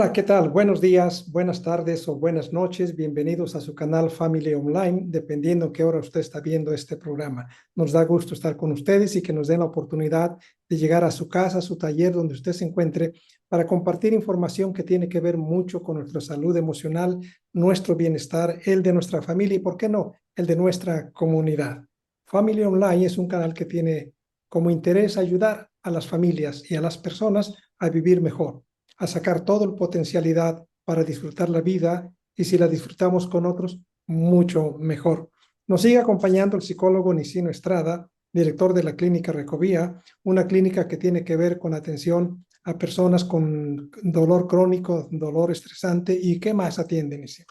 Hola, ¿qué tal? Buenos días, buenas tardes o buenas noches. Bienvenidos a su canal Family Online, dependiendo qué hora usted está viendo este programa. Nos da gusto estar con ustedes y que nos den la oportunidad de llegar a su casa, a su taller, donde usted se encuentre, para compartir información que tiene que ver mucho con nuestra salud emocional, nuestro bienestar, el de nuestra familia y, ¿por qué no?, el de nuestra comunidad. Family Online es un canal que tiene como interés ayudar a las familias y a las personas a vivir mejor, a sacar toda la potencialidad para disfrutar la vida, y si la disfrutamos con otros, mucho mejor. Nos sigue acompañando el psicólogo Nicino Estrada, director de la Clínica Recovía, una clínica que tiene que ver con atención a personas con dolor crónico, dolor estresante. ¿Y qué más atienden, Nicino?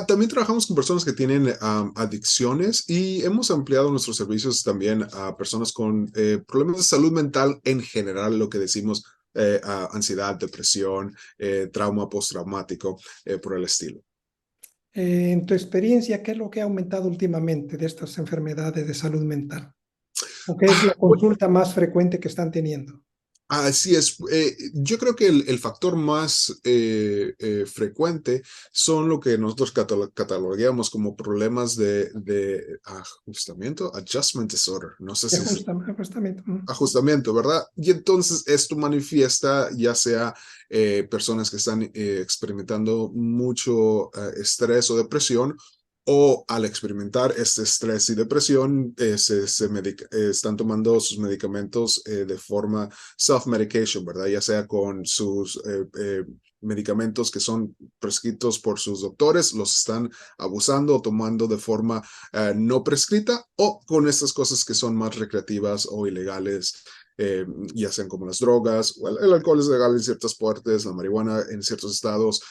También trabajamos con personas que tienen adicciones y hemos ampliado nuestros servicios también a personas con problemas de salud mental en general, lo que decimos ansiedad, depresión, trauma postraumático, por el estilo. En tu experiencia, ¿qué es lo que ha aumentado últimamente de estas enfermedades de salud mental? ¿O qué es la consulta más frecuente que están teniendo? Así es. Yo creo que el factor más frecuente son lo que nosotros catalogamos como problemas de ajustamiento, adjustment disorder. No sé si es Justamente. ajustamiento, ¿verdad? Y entonces esto manifiesta ya sea personas que están experimentando mucho estrés o depresión, o al experimentar este estrés y depresión, están tomando sus medicamentos de forma self-medication, ¿verdad? Ya sea con sus medicamentos que son prescritos por sus doctores, los están abusando o tomando de forma no prescrita, o con estas cosas que son más recreativas o ilegales, ya sean como las drogas, o el alcohol es legal en ciertas partes, la marihuana en ciertos estados,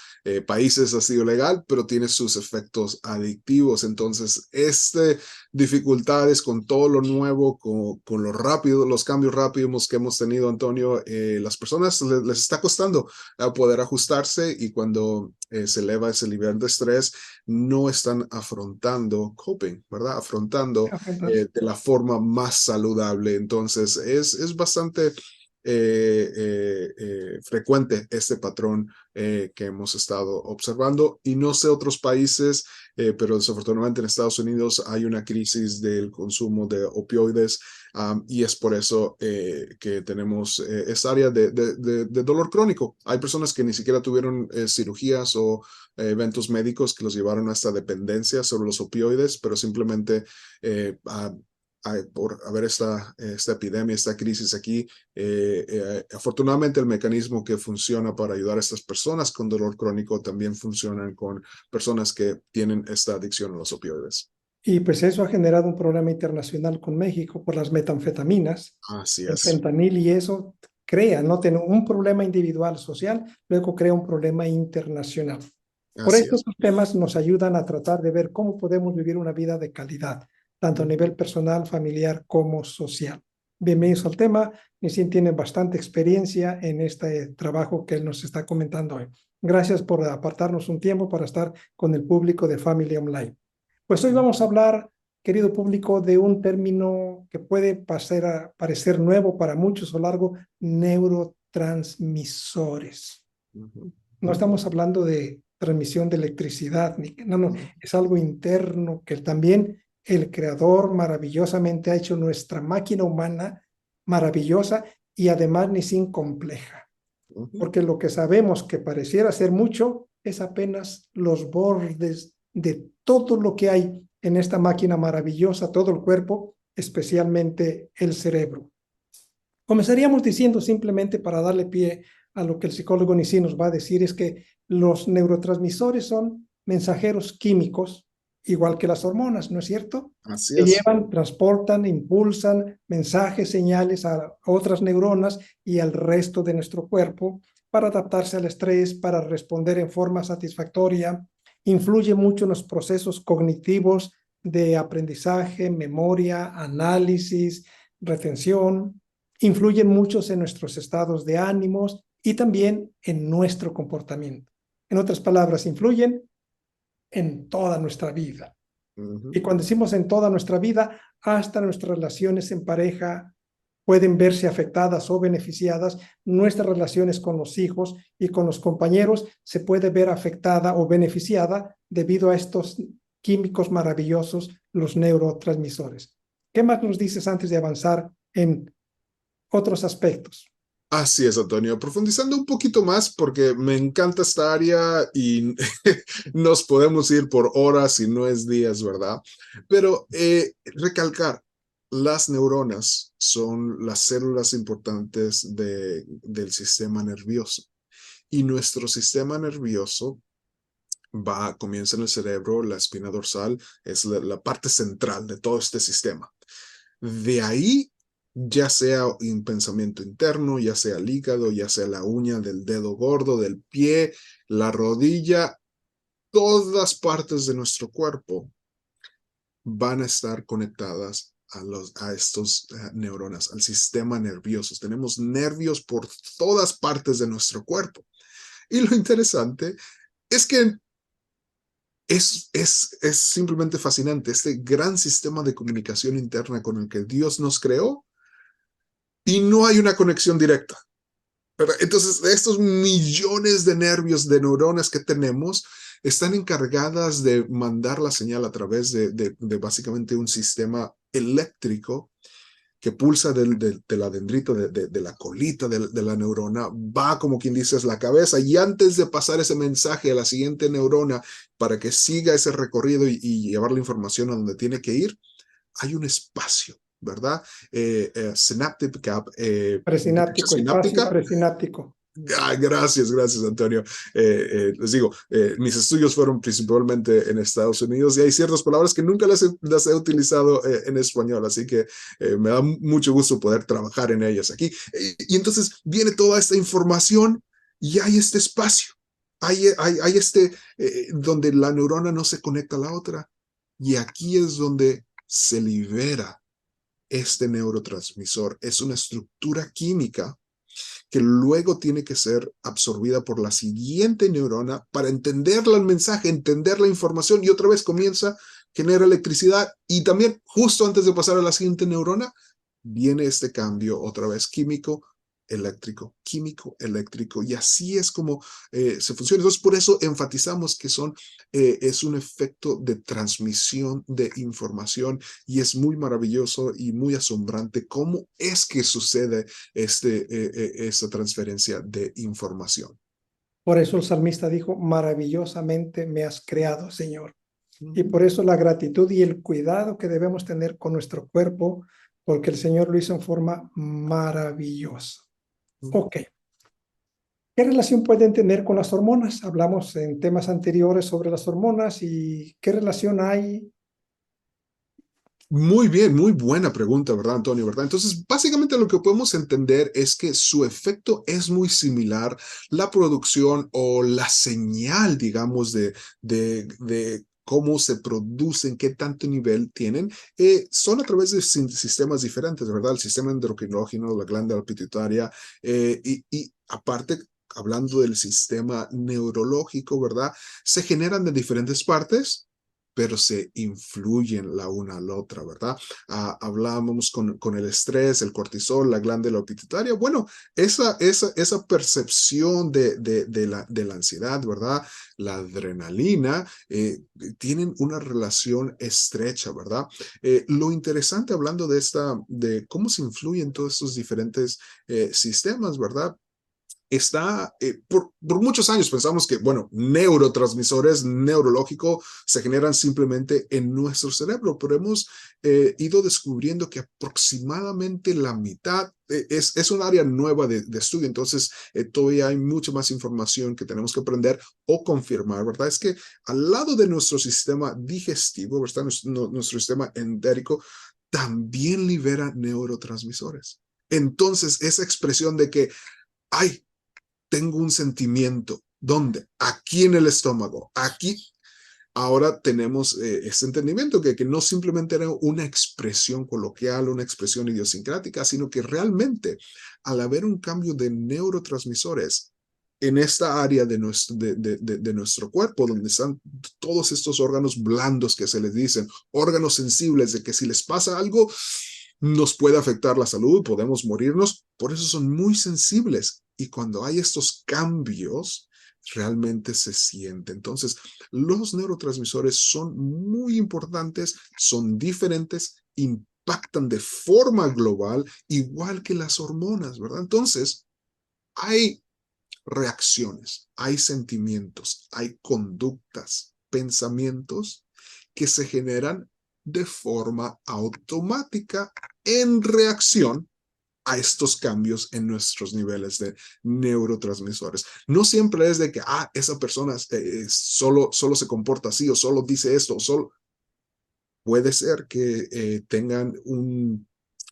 países ha sido legal, pero tiene sus efectos adictivos. Entonces, dificultades con todo lo nuevo, con lo rápido, los cambios rápidos que hemos tenido, Antonio, las personas les está costando poder ajustarse, y cuando se eleva ese nivel de estrés, no están afrontando coping, ¿verdad? Afrontando de la forma más saludable. Entonces, es bastante frecuente este patrón que hemos estado observando. Y no sé otros países, pero desafortunadamente en Estados Unidos hay una crisis del consumo de opioides, y es por eso que tenemos esta área de dolor crónico. Hay personas que ni siquiera tuvieron cirugías o eventos médicos que los llevaron a esta dependencia sobre los opioides, pero simplemente por haber esta epidemia, esta crisis aquí, afortunadamente el mecanismo que funciona para ayudar a estas personas con dolor crónico también funciona con personas que tienen esta adicción a los opioides. Y pues eso ha generado un problema internacional con México por las metanfetaminas, Así el es, fentanil, y eso crea, no tener un problema individual social, luego crea un problema internacional. Por así eso es. estos temas nos ayudan a tratar de ver cómo podemos vivir una vida de calidad, tanto a nivel personal, familiar como social. Bienvenidos al tema. Nisin tiene bastante experiencia en este trabajo que él nos está comentando hoy. Gracias por apartarnos un tiempo para estar con el público de Family Online. Pues hoy vamos a hablar, querido público, de un término que puede parecer nuevo para muchos o largo: neurotransmisores. Ujú. No estamos hablando de transmisión de electricidad, no, es algo interno que también el creador maravillosamente ha hecho nuestra máquina humana maravillosa, y además ni sin compleja, Ujú. porque lo que sabemos que pareciera ser mucho es apenas los bordes de todo lo que hay en esta máquina maravillosa, todo el cuerpo, especialmente el cerebro. Comenzaríamos diciendo, simplemente para darle pie a lo que el psicólogo Nissi nos va a decir, es que los neurotransmisores son mensajeros químicos, igual que las hormonas, ¿no es cierto? Así Que es. llevan, transportan, impulsan mensajes, señales a otras neuronas y al resto de nuestro cuerpo para adaptarse al estrés, para responder en forma satisfactoria. Influye mucho en los procesos cognitivos de aprendizaje, memoria, análisis, retención. Influyen muchos en nuestros estados de ánimos y también en nuestro comportamiento. En otras palabras, influyen en toda nuestra vida. Ujú. Y cuando decimos en toda nuestra vida, hasta nuestras relaciones en pareja, pueden verse afectadas o beneficiadas. Nuestras relaciones con los hijos y con los compañeros se puede ver afectada o beneficiada debido a estos químicos maravillosos, los neurotransmisores. ¿Qué más nos dices antes de avanzar en otros aspectos? Así es, Antonio. Profundizando un poquito más, porque me encanta esta área y nos podemos ir por horas y no es días, ¿verdad? Pero recalcar, las neuronas son las células importantes del sistema nervioso. Y nuestro sistema nervioso comienza en el cerebro, la espina dorsal es la parte central de todo este sistema. De ahí, ya sea un pensamiento interno, ya sea el hígado, ya sea la uña del dedo gordo, del pie, la rodilla, todas partes de nuestro cuerpo van a estar conectadas a estos neuronas, al sistema nervioso. Tenemos nervios por todas partes de nuestro cuerpo. Y lo interesante es que es simplemente fascinante este gran sistema de comunicación interna con el que Dios nos creó y no hay una conexión directa. ¿Verdad? Entonces, estos millones de nervios, de neuronas que tenemos, están encargadas de mandar la señal a través de básicamente un sistema eléctrico que pulsa del dendrito, de la colita de la neurona, va como quien dice es la cabeza, y antes de pasar ese mensaje a la siguiente neurona para que siga ese recorrido y llevar la información a donde tiene que ir, hay un espacio, ¿verdad? Synaptic gap, brecha Presináptico, espacio sináptica. presináptico. Gracias, Antonio. Les digo, mis estudios fueron principalmente en Estados Unidos y hay ciertas palabras que nunca las he utilizado en español, así que me da mucho gusto poder trabajar en ellas aquí. Y entonces viene toda esta información y hay este espacio, hay donde la neurona no se conecta a la otra y aquí es donde se libera este neurotransmisor. Es una estructura química que luego tiene que ser absorbida por la siguiente neurona para entenderla el mensaje, entender la información y otra vez comienza, genera electricidad y también justo antes de pasar a la siguiente neurona viene este cambio otra vez químico, eléctrico y así es como se funciona. Entonces por eso enfatizamos que es un efecto de transmisión de información y es muy maravilloso y muy asombrante cómo es que sucede esta transferencia de información. Por eso el salmista dijo, maravillosamente me has creado, Señor. Y por eso la gratitud y el cuidado que debemos tener con nuestro cuerpo, porque el Señor lo hizo en forma maravillosa. Ok. ¿Qué relación pueden tener con las hormonas? Hablamos en temas anteriores sobre las hormonas y qué relación hay. Muy bien, muy buena pregunta, ¿verdad, Antonio? ¿Verdad? Entonces, básicamente lo que podemos entender es que su efecto es muy similar, la producción o la señal, digamos, de cómo se producen, qué tanto nivel tienen, son a través de sistemas diferentes, ¿verdad? El sistema endocrinógeno, la glándula pituitaria, y aparte, hablando del sistema neurológico, ¿verdad? Se generan de diferentes partes pero se influyen la una a la otra, ¿verdad? Hablábamos con el estrés, el cortisol, la glándula pituitaria. Bueno, esa percepción de la ansiedad, ¿verdad? La adrenalina, tienen una relación estrecha, ¿verdad? Lo interesante hablando de cómo se influyen todos estos diferentes sistemas, ¿verdad? Por muchos años pensamos que, bueno, neurotransmisores neurológicos se generan simplemente en nuestro cerebro, pero hemos ido descubriendo que aproximadamente la mitad es un área nueva de estudio, entonces todavía hay mucha más información que tenemos que aprender o confirmar, ¿verdad? Es que al lado de nuestro sistema digestivo, ¿verdad? Nuestro sistema entérico también libera neurotransmisores. Entonces, esa expresión de que, ay, tengo un sentimiento. ¿Dónde? Aquí en el estómago. Aquí. Ahora tenemos este entendimiento que no simplemente era una expresión coloquial, una expresión idiosincrática, sino que realmente al haber un cambio de neurotransmisores en esta área de nuestro cuerpo, donde están todos estos órganos blandos que se les dicen, órganos sensibles, de que si les pasa algo, nos puede afectar la salud, podemos morirnos, por eso son muy sensibles. Y cuando hay estos cambios, realmente se siente. Entonces, los neurotransmisores son muy importantes, son diferentes, impactan de forma global, igual que las hormonas, ¿verdad? Entonces, hay reacciones, hay sentimientos, hay conductas, pensamientos que se generan de forma automática en reacción a estos cambios en nuestros niveles de neurotransmisores. No siempre es de que, esa persona solo se comporta así o solo dice esto o solo... Puede ser que tengan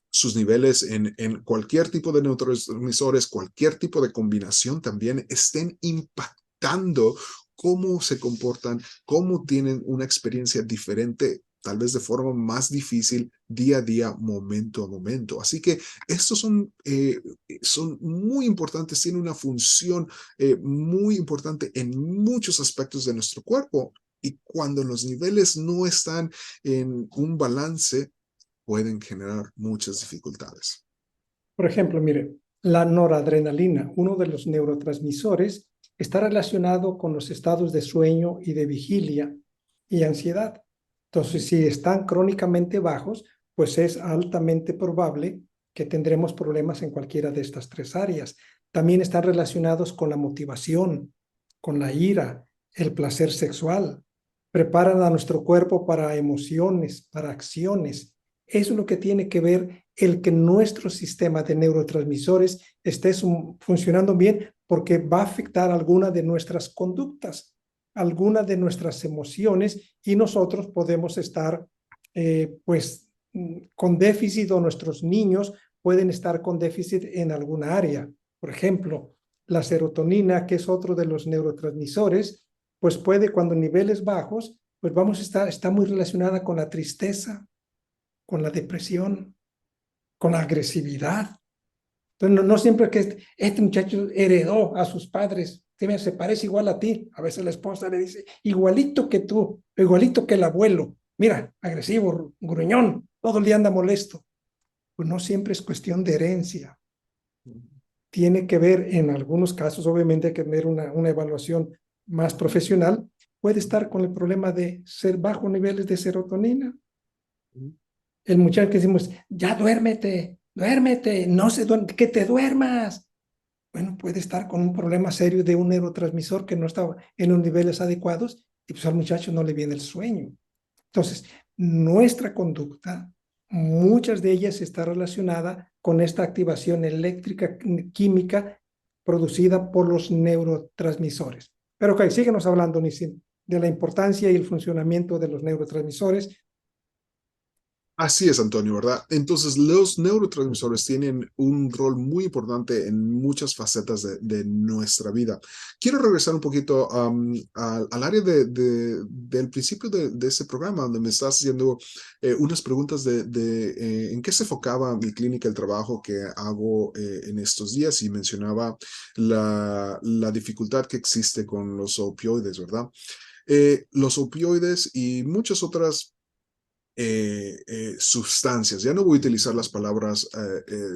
sus niveles en cualquier tipo de neurotransmisores, cualquier tipo de combinación también estén impactando cómo se comportan, cómo tienen una experiencia diferente, tal vez de forma más difícil, día a día, momento a momento. Así que estos son muy importantes, tienen una función muy importante en muchos aspectos de nuestro cuerpo. Y cuando los niveles no están en un balance, pueden generar muchas dificultades. Por ejemplo, mire, la noradrenalina, uno de los neurotransmisores, está relacionado con los estados de sueño y de vigilia y ansiedad. Entonces, si están crónicamente bajos, pues es altamente probable que tendremos problemas en cualquiera de estas tres áreas. También están relacionados con la motivación, con la ira, el placer sexual. Preparan a nuestro cuerpo para emociones, para acciones. Eso es lo que tiene que ver el que nuestro sistema de neurotransmisores esté funcionando bien, porque va a afectar alguna de nuestras conductas, alguna de nuestras emociones, y nosotros podemos estar pues con déficit, o nuestros niños pueden estar con déficit en alguna área. Por ejemplo, la serotonina, que es otro de los neurotransmisores, pues puede, cuando niveles bajos, pues vamos a estar, está muy relacionada con la tristeza, con la depresión, con la agresividad. Entonces, no siempre que este muchacho heredó a sus padres, se parece igual a ti. A veces la esposa le dice, igualito que tú, igualito que el abuelo. Mira, agresivo, gruñón, todo el día anda molesto. Pues no siempre es cuestión de herencia. Tiene que ver, en algunos casos, obviamente hay que tener una evaluación más profesional, puede estar con el problema de ser bajo niveles de serotonina. El muchacho que decimos, ya duérmete, duérmete, no se duerme, que te duermas. Bueno, puede estar con un problema serio de un neurotransmisor que no está en los niveles adecuados, y pues al muchacho no le viene el sueño. Entonces, nuestra conducta, muchas de ellas está relacionada con esta activación eléctrica química producida por los neurotransmisores. Pero ok, síguenos hablando, Nisim, de la importancia y el funcionamiento de los neurotransmisores. Así es, Antonio, ¿verdad? Entonces, los neurotransmisores tienen un rol muy importante en muchas facetas de nuestra vida. Quiero regresar un poquito al área del principio de ese programa, donde me estás haciendo unas preguntas de en qué se enfocaba mi clínica, el trabajo que hago en estos días, y mencionaba la dificultad que existe con los opioides, ¿verdad? Los opioides y muchas otras sustancias. Ya no voy a utilizar las palabras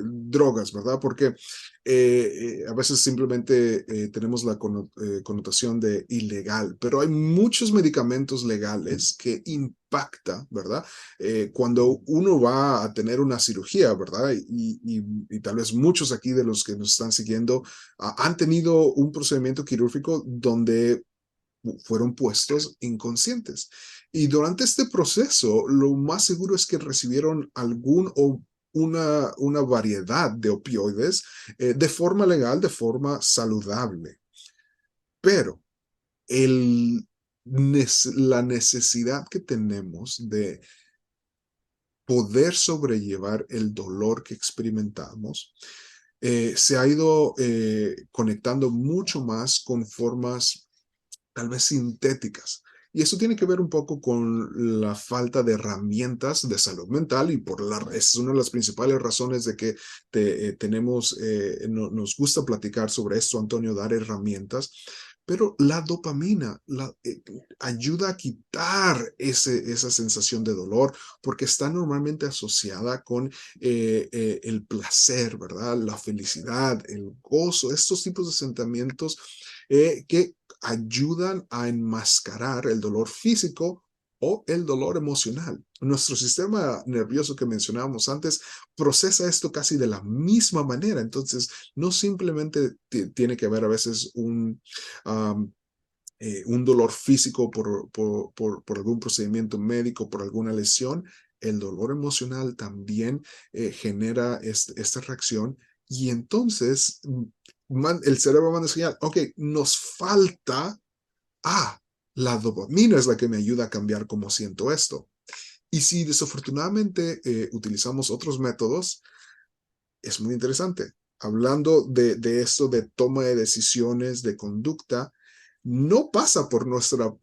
drogas, ¿verdad? Porque a veces simplemente tenemos la connotación de ilegal, pero hay muchos medicamentos legales que impacta, ¿verdad? Cuando uno va a tener una cirugía, ¿verdad? Y tal vez muchos aquí de los que nos están siguiendo han tenido un procedimiento quirúrgico donde fueron puestos inconscientes. Y durante este proceso, lo más seguro es que recibieron algún o una variedad de opioides de forma legal, de forma saludable. Pero el, la necesidad que tenemos de poder sobrellevar el dolor que experimentamos se ha ido conectando mucho más con formas tal vez sintéticas. Y eso tiene que ver un poco con la falta de herramientas de salud mental, y es una de las principales razones de que nos gusta platicar sobre esto, Antonio, dar herramientas. Pero la dopamina ayuda a quitar esa sensación de dolor porque está normalmente asociada con el placer, ¿verdad? La felicidad, el gozo, estos tipos de sentimientos que ayudan a enmascarar el dolor físico o el dolor emocional. Nuestro sistema nervioso que mencionábamos antes procesa esto casi de la misma manera. Entonces, no simplemente tiene que haber a veces um, un dolor físico por algún procedimiento médico, por alguna lesión. El dolor emocional también genera esta reacción y entonces el cerebro manda señal, ok, nos falta, la dopamina es la que me ayuda a cambiar cómo siento esto. Y si desafortunadamente utilizamos otros métodos, es muy interesante. Hablando de esto de toma de decisiones, de conducta, no pasa por nuestra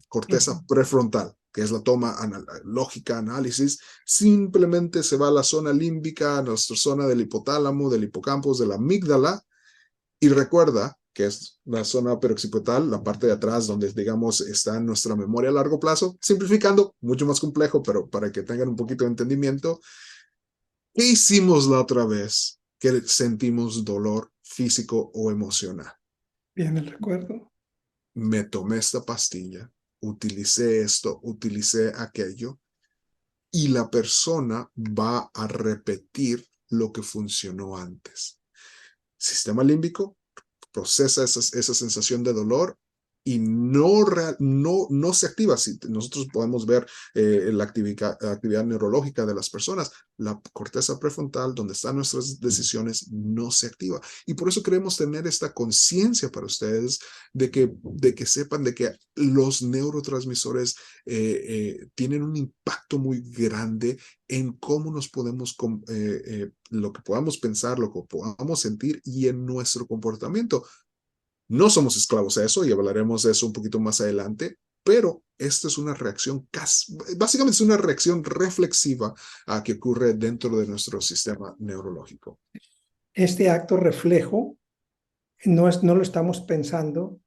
corteza prefrontal, que es la toma lógica, análisis, simplemente se va a la zona límbica, a nuestra zona del hipotálamo, del hipocampo, de la amígdala, y recuerda que es la zona peroccipital, la parte de atrás donde, digamos, está nuestra memoria a largo plazo, simplificando, mucho más complejo, pero para que tengan un poquito de entendimiento. ¿Qué hicimos la otra vez que sentimos dolor físico o emocional? Bien, el recuerdo. Me tomé esta pastilla, utilicé esto, utilicé aquello, y la persona va a repetir lo que funcionó antes. Sistema límbico procesa esa sensación de dolor y no se activa. Si nosotros podemos ver la actividad neurológica de las personas, la corteza prefrontal, donde están nuestras decisiones, no se activa. Y por eso queremos tener esta conciencia para ustedes de que sepan de que los neurotransmisores tienen un impacto muy grande en cómo nos podemos, lo que podamos pensar, lo que podamos sentir y en nuestro comportamiento. No somos esclavos a eso y hablaremos de eso un poquito más adelante, pero esta es una reacción, básicamente es una reacción reflexiva a que ocurre dentro de nuestro sistema neurológico. Este acto reflejo no lo estamos pensando,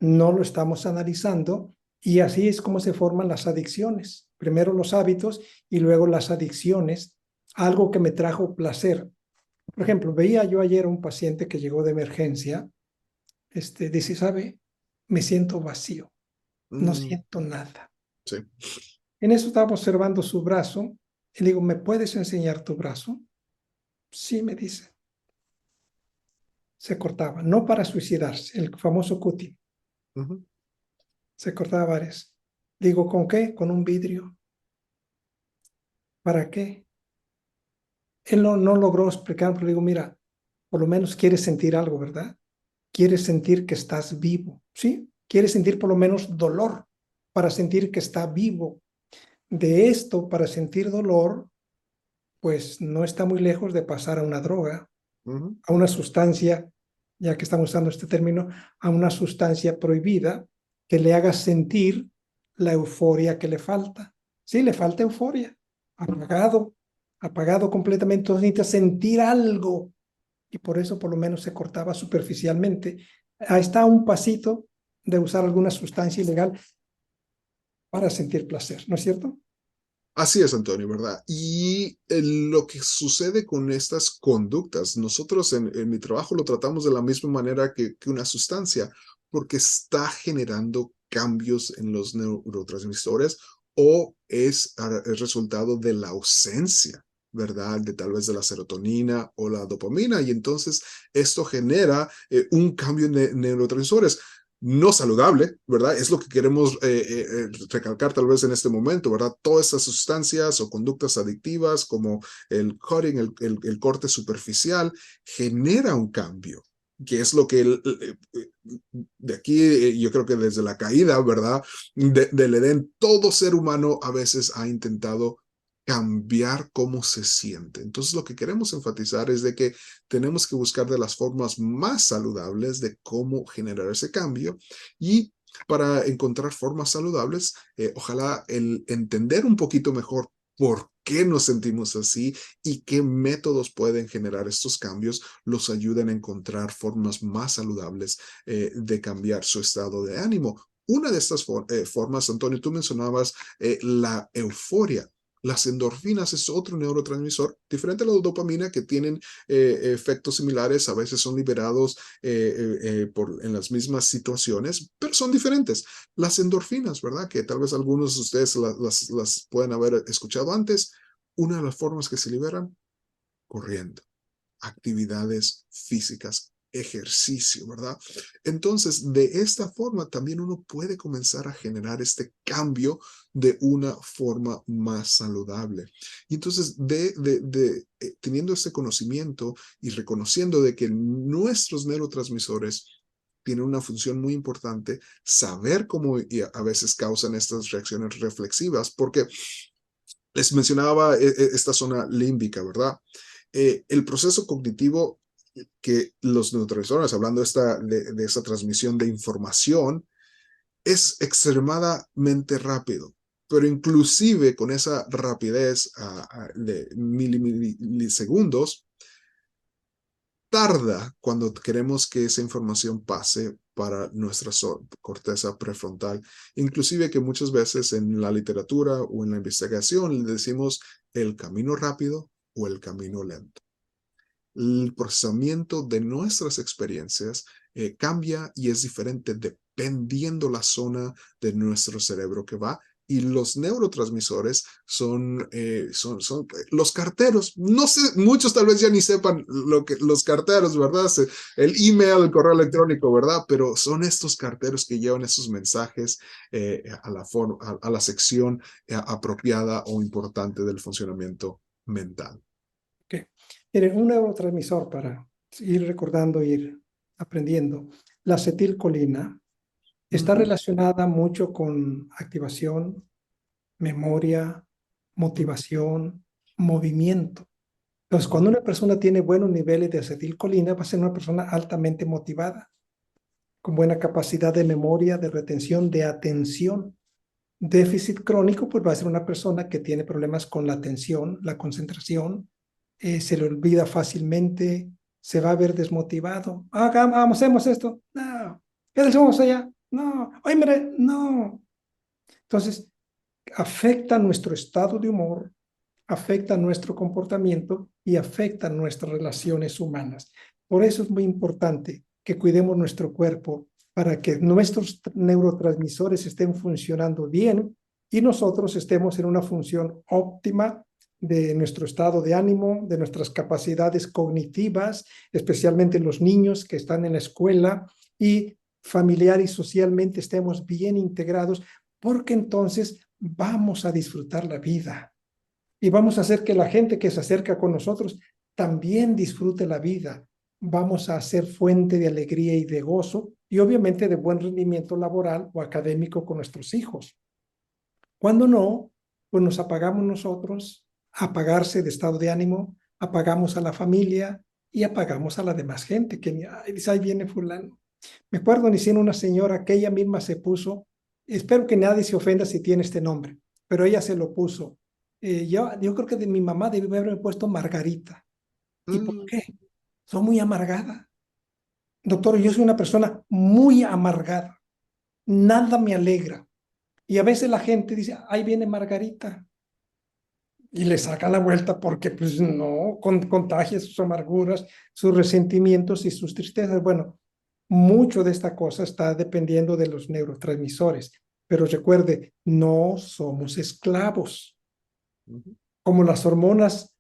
no lo estamos analizando, y así es como se forman las adicciones. Primero los hábitos y luego las adicciones, algo que me trajo placer. Por ejemplo, veía yo ayer a un paciente que llegó de emergencia, dice, ¿sabe? Me siento vacío, no Mm, siento nada. sí. En eso estaba observando su brazo y le digo, ¿me puedes enseñar tu brazo? Sí, me dice. Se cortaba, no para suicidarse, el famoso cutting. Ujú. Se cortaba varias. Digo, ¿con qué? Con un vidrio. ¿Para qué? Él no logró explicar, pero digo, mira, por lo menos quieres sentir algo, ¿verdad? Quieres sentir que estás vivo, ¿sí? Quieres sentir por lo menos dolor para sentir que está vivo. De esto, para sentir dolor, pues no está muy lejos de pasar a una droga, Ujú. a una sustancia, ya que estamos usando este término, a una sustancia prohibida que le haga sentir la euforia que le falta. Sí, le falta euforia. Apagado, apagado completamente. Entonces necesita sentir algo. Y por eso por lo menos se cortaba superficialmente. Ahí está un pasito de usar alguna sustancia ilegal para sentir placer, ¿no es cierto? Así es, Antonio, ¿verdad? Y lo que sucede con estas conductas, nosotros en mi trabajo lo tratamos de la misma manera que una sustancia, porque está generando cambios en los neurotransmisores o es resultado de la ausencia, ¿verdad? De tal vez de la serotonina o la dopamina. Y entonces esto genera un cambio en neurotransmisores no saludable, ¿verdad? Es lo que queremos recalcar tal vez en este momento, ¿verdad? Todas estas sustancias o conductas adictivas como el cutting, el corte superficial, genera un cambio, que es lo que de aquí yo creo que desde la caída, ¿verdad? Del Edén, todo ser humano a veces ha intentado cambiar cómo se siente. Entonces lo que queremos enfatizar es de que tenemos que buscar de las formas más saludables de cómo generar ese cambio y para encontrar formas saludables, ojalá el entender un poquito mejor por qué nos sentimos así y qué métodos pueden generar estos cambios, los ayudan a encontrar formas más saludables de cambiar su estado de ánimo. Una de estas formas, Antonio, tú mencionabas la euforia. Las endorfinas es otro neurotransmisor, diferente a la dopamina, que tienen efectos similares, a veces son liberados en las mismas situaciones, pero son diferentes. Las endorfinas, ¿verdad? Que tal vez algunos de ustedes las pueden haber escuchado antes. Una de las formas que se liberan, corriendo, actividades físicas, ejercicio, ¿verdad? Entonces, de esta forma también uno puede comenzar a generar este cambio de una forma más saludable. Y entonces, teniendo este conocimiento y reconociendo de que nuestros neurotransmisores tienen una función muy importante, saber cómo a veces causan estas reacciones reflexivas, porque les mencionaba esta zona límbica, ¿verdad? El proceso cognitivo que los neurotransmisores, hablando de esta transmisión de información, es extremadamente rápido, pero inclusive con esa rapidez de milisegundos, tarda cuando queremos que esa información pase para nuestra corteza prefrontal. Inclusive que muchas veces en la literatura o en la investigación le decimos el camino rápido o el camino lento. El procesamiento de nuestras experiencias cambia y es diferente dependiendo la zona de nuestro cerebro que va. Y los neurotransmisores son los carteros. No sé, muchos tal vez ya ni sepan lo que los carteros, ¿verdad? El email, el correo electrónico, ¿verdad? Pero son estos carteros que llevan esos mensajes a la sección apropiada o importante del funcionamiento mental. Okay. Miren, un neurotransmisor para ir recordando, ir aprendiendo. La acetilcolina está relacionada mucho con activación, memoria, motivación, movimiento. Entonces, cuando una persona tiene buenos niveles de acetilcolina, va a ser una persona altamente motivada, con buena capacidad de memoria, de retención, de atención. Déficit crónico, pues va a ser una persona que tiene problemas con la atención, la concentración, se le olvida fácilmente, se va a ver desmotivado. Vamos, hacemos esto. No. ¿Qué hacemos allá? No. Oye, mire, no. Entonces, afecta nuestro estado de humor, afecta nuestro comportamiento y afecta nuestras relaciones humanas. Por eso es muy importante que cuidemos nuestro cuerpo para que nuestros neurotransmisores estén funcionando bien y nosotros estemos en una función óptima de nuestro estado de ánimo, de nuestras capacidades cognitivas, especialmente los niños que están en la escuela, y familiar y socialmente estemos bien integrados, porque entonces vamos a disfrutar la vida y vamos a hacer que la gente que se acerca con nosotros también disfrute la vida. Vamos a ser fuente de alegría y de gozo y obviamente de buen rendimiento laboral o académico con nuestros hijos. Cuando no, pues nos apagamos nosotros, apagarse de estado de ánimo, apagamos a la familia y apagamos a la demás gente que dice, ahí viene fulano. Me acuerdo diciendo una señora que ella misma se puso, espero que nadie se ofenda si tiene este nombre, pero ella se lo puso. Yo creo que de mi mamá debe haberme puesto Margarita. ¿Y por Mm. qué? Soy muy amargada. Doctor, yo soy una persona muy amargada. Nada me alegra. Y a veces la gente dice, ahí viene Margarita. Y le saca la vuelta porque, pues no, contagia sus amarguras, sus resentimientos y sus tristezas. Bueno, mucho de esta cosa está dependiendo de los neurotransmisores. Pero recuerde, no somos esclavos. Como las hormonas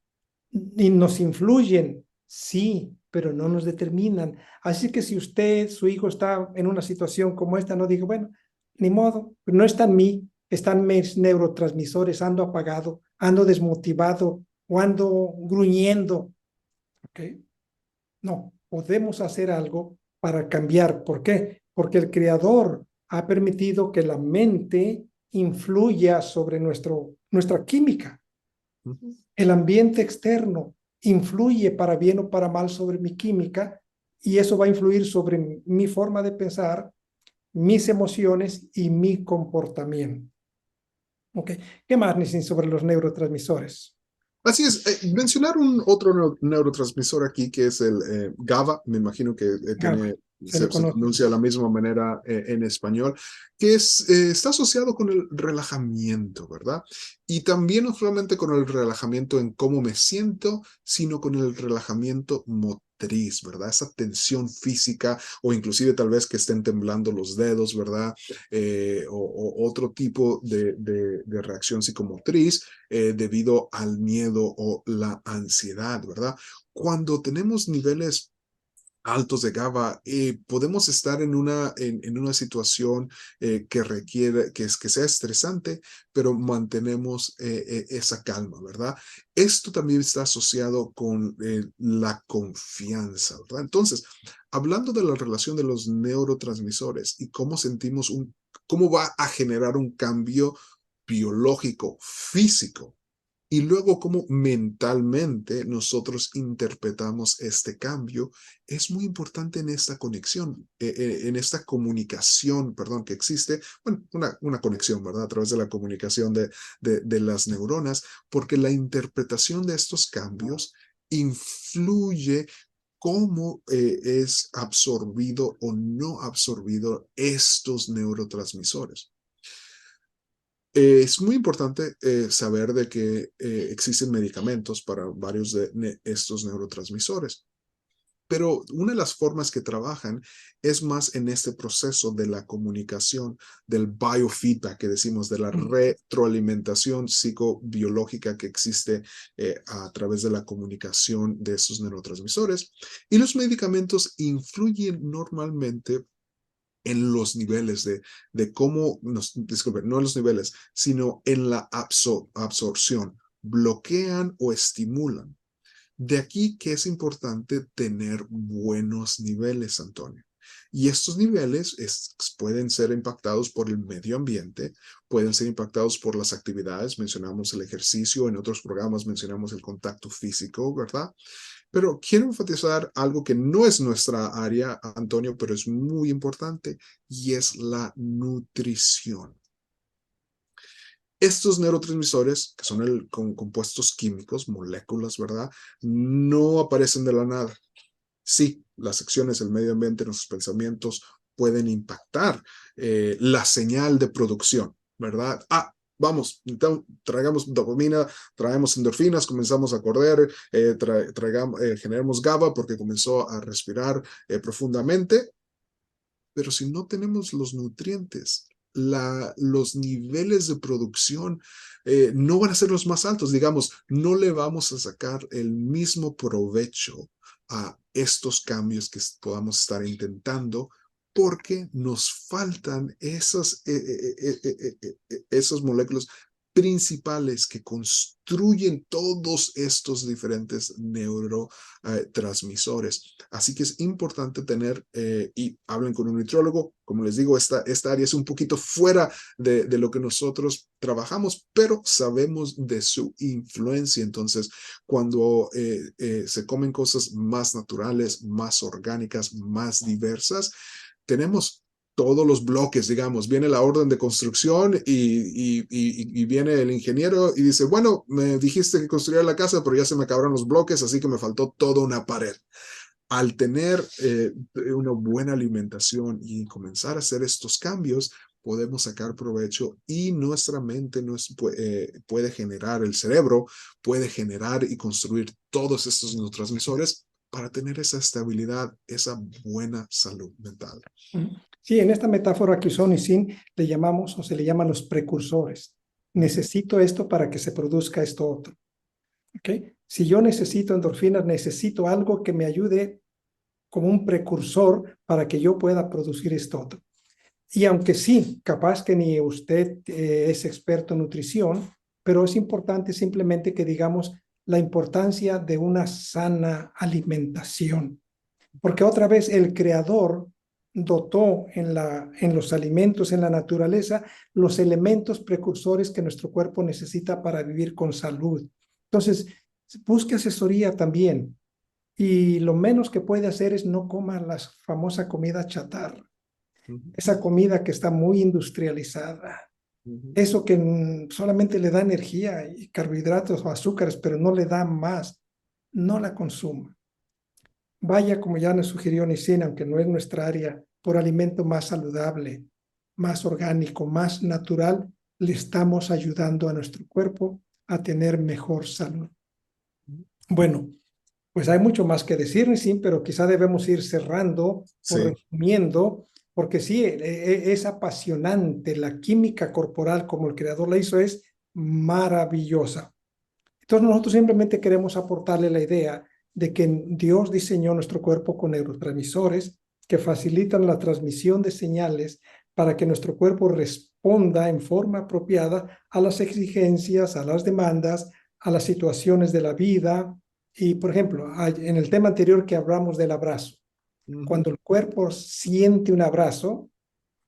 nos influyen, sí, pero no nos determinan. Así que si usted, su hijo está en una situación como esta, no diga, bueno, ni modo, no está en mí, están mis neurotransmisores, ando apagado, ando desmotivado o ando gruñendo. ¿Ok? No, podemos hacer algo para cambiar. ¿Por qué? Porque el creador ha permitido que la mente influya sobre nuestra química. El ambiente externo influye para bien o para mal sobre mi química y eso va a influir sobre mi forma de pensar, mis emociones y mi comportamiento. Ok. ¿Qué más, Nisin, sobre los neurotransmisores? Así es, mencionar un otro neurotransmisor aquí que es el GABA, me imagino que GABA, tiene, se le se conoce. pronuncia de la misma manera en español, que es, está asociado con el relajamiento, ¿verdad? Y también no solamente con el relajamiento en cómo me siento, sino con el relajamiento motriz, ¿verdad? Esa tensión física o inclusive tal vez que estén temblando los dedos, ¿verdad? O otro tipo de reacción psicomotriz debido al miedo o la ansiedad, ¿verdad? Cuando tenemos niveles altos de GABA, podemos estar en una situación que requiere, que sea estresante, pero mantenemos esa calma, ¿verdad? Esto también está asociado con la confianza, ¿verdad? Entonces, hablando de la relación de los neurotransmisores y cómo sentimos cómo va a generar un cambio biológico, físico, y luego cómo mentalmente nosotros interpretamos este cambio, es muy importante en esta conexión, en esta comunicación, perdón, que existe, bueno, una conexión, ¿verdad? A través de la comunicación de las neuronas, porque la interpretación de estos cambios influye cómo es absorbido o no absorbido estos neurotransmisores. Es muy importante saber de que existen medicamentos para varios de estos neurotransmisores, pero una de las formas que trabajan es más en este proceso de la comunicación, del biofeedback que decimos, de la retroalimentación psicobiológica que existe a través de la comunicación de estos neurotransmisores. Y los medicamentos influyen normalmente en los niveles de cómo, disculpen, no en los niveles, sino en la absorción, bloquean o estimulan. De aquí que es importante tener buenos niveles, Antonio. Y estos niveles pueden ser impactados por el medio ambiente, pueden ser impactados por las actividades, mencionamos el ejercicio, en otros programas mencionamos el contacto físico, ¿verdad? Pero quiero enfatizar algo que no es nuestra área, Antonio, pero es muy importante y es la nutrición. Estos neurotransmisores, que son compuestos químicos, moléculas, ¿verdad? No aparecen de la nada. Sí, las acciones del medio ambiente, nuestros pensamientos pueden impactar la señal de producción, ¿verdad? Vamos, traigamos dopamina, traemos endorfinas, comenzamos a correr, generemos GABA porque comenzó a respirar profundamente, pero si no tenemos los nutrientes, los niveles de producción no van a ser los más altos, digamos, no le vamos a sacar el mismo provecho a estos cambios que podamos estar intentando porque nos faltan esas moléculas principales que construyen todos estos diferentes neurotransmisores. Así que es importante tener, y hablen con un nutriólogo, como les digo, esta área es un poquito fuera de lo que nosotros trabajamos, pero sabemos de su influencia. Entonces, cuando se comen cosas más naturales, más orgánicas, más diversas, tenemos todos los bloques, digamos, viene la orden de construcción y viene el ingeniero y dice, bueno, me dijiste que construyera la casa, pero ya se me acabaron los bloques, así que me faltó toda una pared. Al tener una buena alimentación y comenzar a hacer estos cambios, podemos sacar provecho y nuestra mente puede generar, el cerebro puede generar y construir todos estos neurotransmisores para tener esa estabilidad, esa buena salud mental. Sí, en esta metáfora que usó Nissin le llamamos o se le llaman los precursores. Necesito esto para que se produzca esto otro. ¿Okay? Si yo necesito endorfinas, necesito algo que me ayude como un precursor para que yo pueda producir esto otro. Y aunque sí, capaz que ni usted es experto en nutrición, pero es importante simplemente que digamos la importancia de una sana alimentación. Porque otra vez el creador dotó en los alimentos, en la naturaleza, los elementos precursores que nuestro cuerpo necesita para vivir con salud. Entonces, busque asesoría también. Y lo menos que puede hacer es no coma la famosa comida chatarra, esa comida que está muy industrializada, Ujú. Eso que solamente le da energía y carbohidratos o azúcares, pero no le da más, no la consuma. Vaya, como ya nos sugirió Nissin, aunque no es nuestra área, por alimento más saludable, más orgánico, más natural, le estamos ayudando a nuestro cuerpo a tener mejor salud. Bueno, pues hay mucho más que decir, Nissin, pero quizá debemos ir cerrando o Sí. resumiendo, porque sí, es apasionante. La química corporal, como el creador la hizo, es maravillosa. Entonces nosotros simplemente queremos aportarle la idea de que Dios diseñó nuestro cuerpo con neurotransmisores que facilitan la transmisión de señales para que nuestro cuerpo responda en forma apropiada a las exigencias, a las demandas, a las situaciones de la vida. Y, por ejemplo, en el tema anterior que hablamos del abrazo, Ujú. cuando el cuerpo siente un abrazo,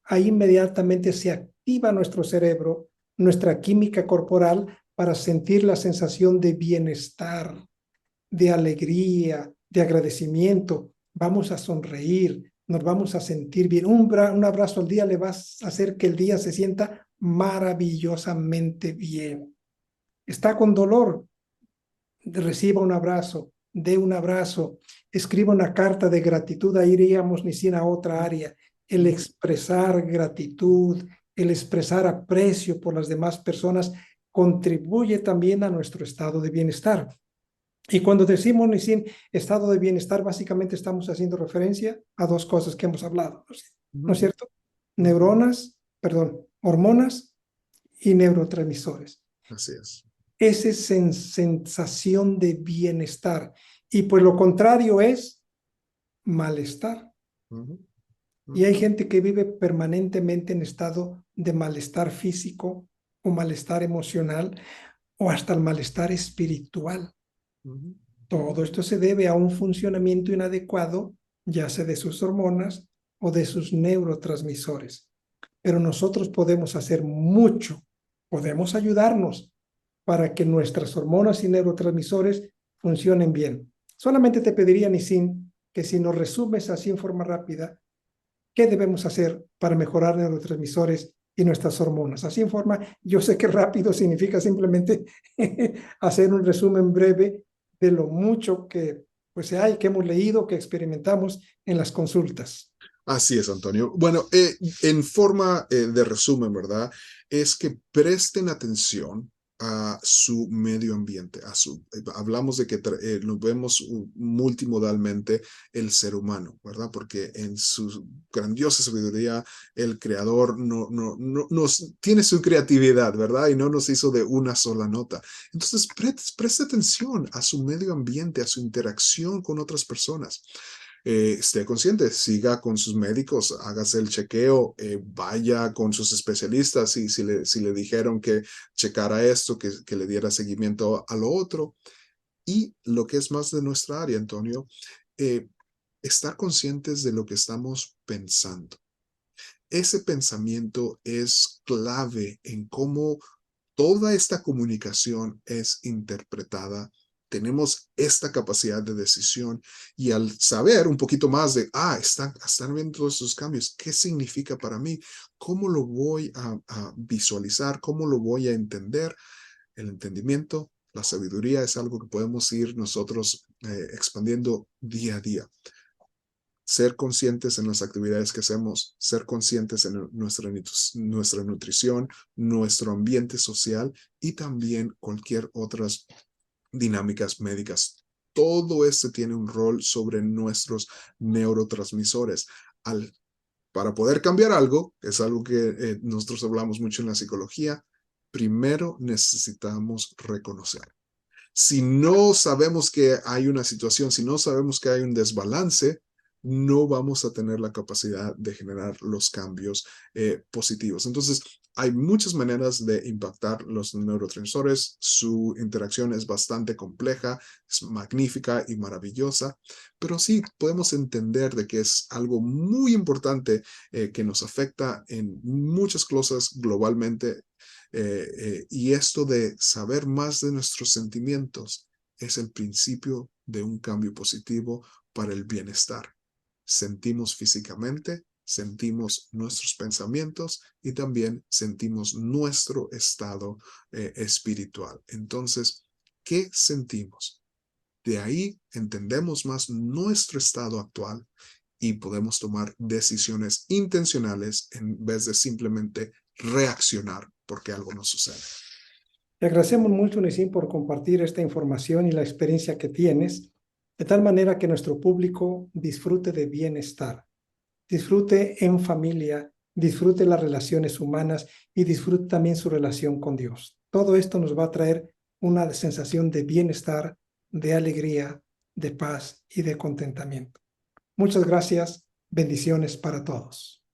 ahí inmediatamente se activa nuestro cerebro, nuestra química corporal para sentir la sensación de bienestar, de alegría, de agradecimiento. Vamos a sonreír, nos vamos a sentir bien. Un abrazo al día le va a hacer que el día se sienta maravillosamente bien. Está con dolor, reciba un abrazo, dé un abrazo, escriba una carta de gratitud, ahí iríamos ni sin a otra área. El Ujú. expresar gratitud, el expresar aprecio por las demás personas contribuye también a nuestro estado de bienestar. Y cuando decimos ni sin estado de bienestar, básicamente estamos haciendo referencia a dos cosas que hemos hablado, ¿no es Ujú. cierto? Neuronas, perdón, hormonas y neurotransmisores. Así es. Esa sensación de bienestar. Y pues lo contrario es malestar. Ujú. Y hay Ujú. gente que vive permanentemente en estado de malestar físico o malestar emocional o hasta el malestar espiritual. Ujú. Todo esto se debe a un funcionamiento inadecuado, ya sea de sus hormonas o de sus neurotransmisores. Pero nosotros podemos hacer mucho, podemos ayudarnos para que nuestras hormonas y neurotransmisores funcionen bien. Solamente te pediría, Nisin, que si nos resumes así en forma rápida, ¿qué debemos hacer para mejorar neurotransmisores y nuestras hormonas? Así en forma, yo sé que rápido significa simplemente hacer un resumen breve de lo mucho que pues hay, que hemos leído, que experimentamos en las consultas. Así es, Antonio. Bueno, en forma de resumen, ¿verdad? Es que presten atención a su medio ambiente, hablamos de que nos vemos multimodalmente el ser humano, ¿verdad? Porque en su grandiosa sabiduría, el creador no nos tiene su creatividad, ¿verdad? Y no nos hizo de una sola nota. Entonces, preste atención a su medio ambiente, a su interacción con otras personas. Esté consciente, siga con sus médicos, hágase el chequeo, vaya con sus especialistas y si le dijeron que checara esto, que le diera seguimiento a lo otro. Y lo que es más de nuestra área, Antonio, eh, estar conscientes de lo que estamos pensando. Ese pensamiento es clave en cómo toda esta comunicación es interpretada. Tenemos esta capacidad de decisión y al saber un poquito más de, están viendo todos estos cambios, ¿qué significa para mí? ¿Cómo lo voy a visualizar? ¿Cómo lo voy a entender? El entendimiento, la sabiduría es algo que podemos ir nosotros expandiendo día a día. Ser conscientes en las actividades que hacemos, ser conscientes en nuestra nutrición, nuestro ambiente social y también cualquier otras dinámicas médicas. Todo esto tiene un rol sobre nuestros neurotransmisores. Para poder cambiar algo, es algo que nosotros hablamos mucho en la psicología, primero necesitamos reconocer. Si no sabemos que hay una situación, si no sabemos que hay un desbalance, no vamos a tener la capacidad de generar los cambios positivos. Entonces, hay muchas maneras de impactar los neurotransmisores. Su interacción es bastante compleja, es magnífica y maravillosa, pero sí podemos entender de que es algo muy importante que nos afecta en muchas cosas globalmente y esto de saber más de nuestros sentimientos es el principio de un cambio positivo para el bienestar. Sentimos físicamente, sentimos nuestros pensamientos y también sentimos nuestro estado espiritual. Entonces, ¿qué sentimos? De ahí entendemos más nuestro estado actual y podemos tomar decisiones intencionales en vez de simplemente reaccionar porque algo nos sucede. Te agradecemos mucho, Nisim, por compartir esta información y la experiencia que tienes, de tal manera que nuestro público disfrute de bienestar, disfrute en familia, disfrute las relaciones humanas y disfrute también su relación con Dios. Todo esto nos va a traer una sensación de bienestar, de alegría, de paz y de contentamiento. Muchas gracias. Bendiciones para todos.